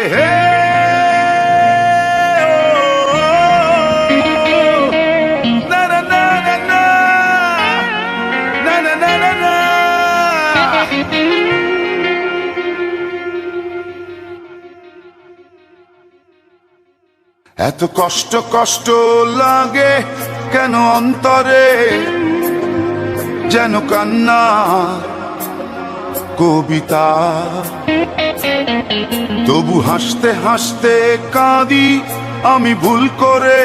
এত কষ্ট কষ্ট লাগে কেন অন্তরে, যেন কান্না কবিতা। তবু হাসতে হাসতে কাঁদি আমি ভুল করে,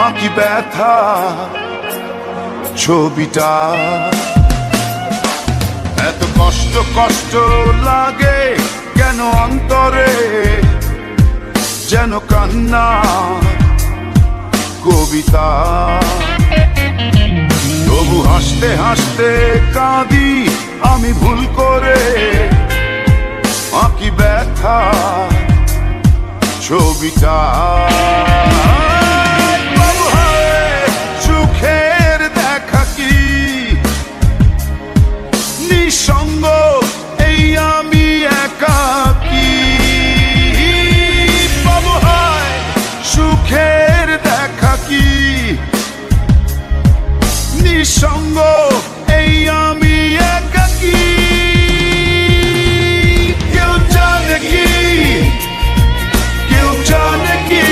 আঁকি ব্যথা ছবিটা। এত কষ্ট কষ্ট লাগে কেন অন্তরে, যেন কান্না কবিতা। তবু হাসতে হাসতে কাঁদি আমি ভুল করে, আঁকি ব্যথা ছবিটা। সুখের দেখা কি নিঃসঙ্গ, এই আমি একাকী। সুখের দেখা কি নিঃসঙ্গ, এই আমি একাকী। কেউ জানে কি, কেউ জানে কি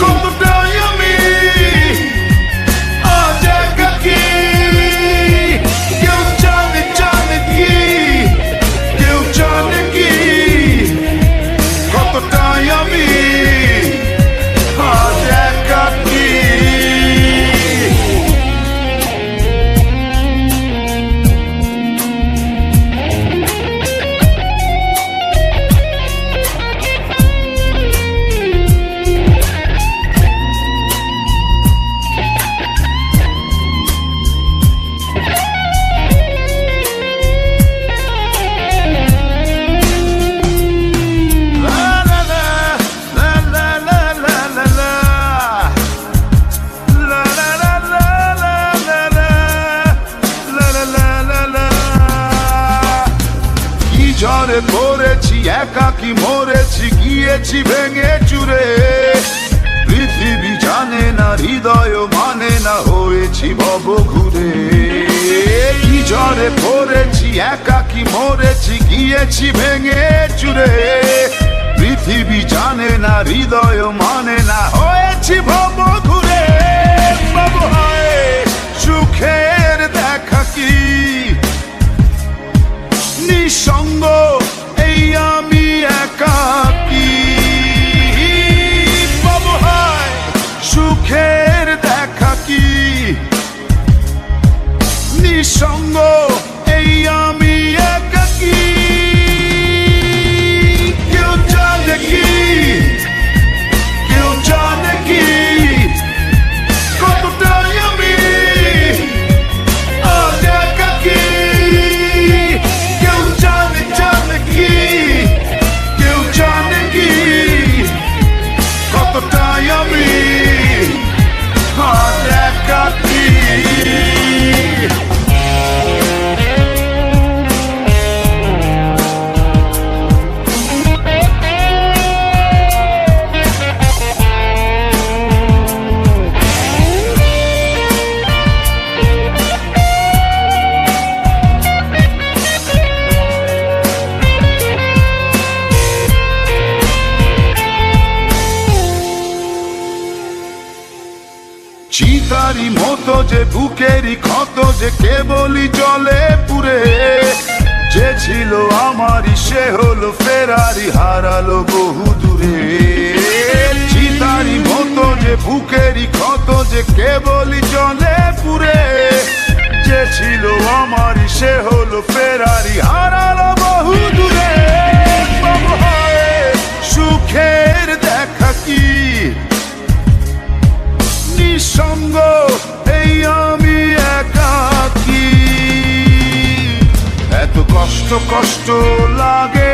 কতটাই আমি আজ একাকী। কেউ জানে জানে কি, কেউ জানে কি কতটাই আমি আজ একাকী। ঝড়ে পড়েছি একাকী মরেছি, গিয়েছি ভেঙে চুরে। পৃথিবী জানে না, হৃদয় মানে না, হয়েছি ভব ঘুরে। কি ঝড়ে পড়েছি একাকী মরেছি, গিয়েছি ভেঙে চুরে। পৃথিবী জানে না, হৃদয় মানে না, হয়েছি ভব ঘুরে। সুখের দেখা কি নিঃসঙ্গ, এই আমি একাকী। সুখের দেখা কি নিঃসঙ্গ, এই আমি একাকী। কেউ জানে কি, কেউ জানে কি কতটাই আমি আজ একাকী। কেউ জানে জানে কি, কেউ জানে কি কতটাই আমি আজ একাকী। চিতারি মতো যে বুকেরই ক্ষত যে কেবলই জলে পুরে। যে ছিল আমারই সে হলো ফেরারি, হারালো বহু দূরে। চিতারি মতো যে বুকেরই ক্ষত যে কেবলই জলে পুরে। যে ছিল আমারই সে হলো ফেরারি, হারালো বহু দূরে। সুখের দেখা কি নিঃসঙ্গ, এই আমি একাকী। এত কষ্ট কষ্ট লাগে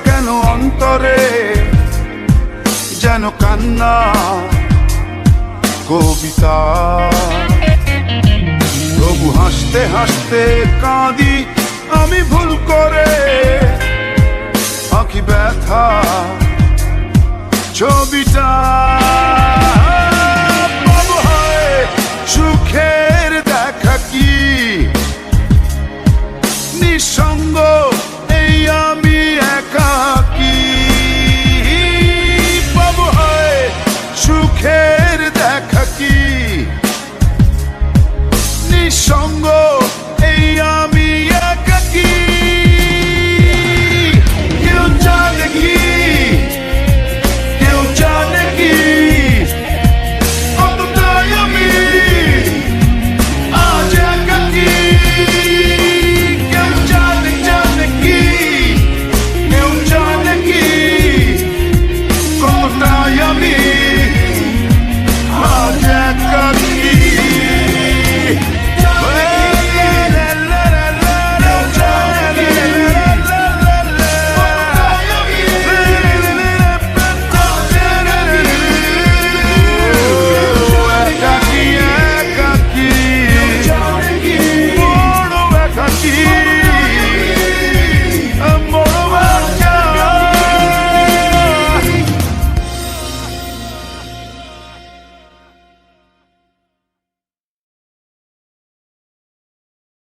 কেন অন্তরে, যেন কান্না কবিতা। তবু হাসতে হাসতে কাঁদি আমি ভুল করে, ছবিটা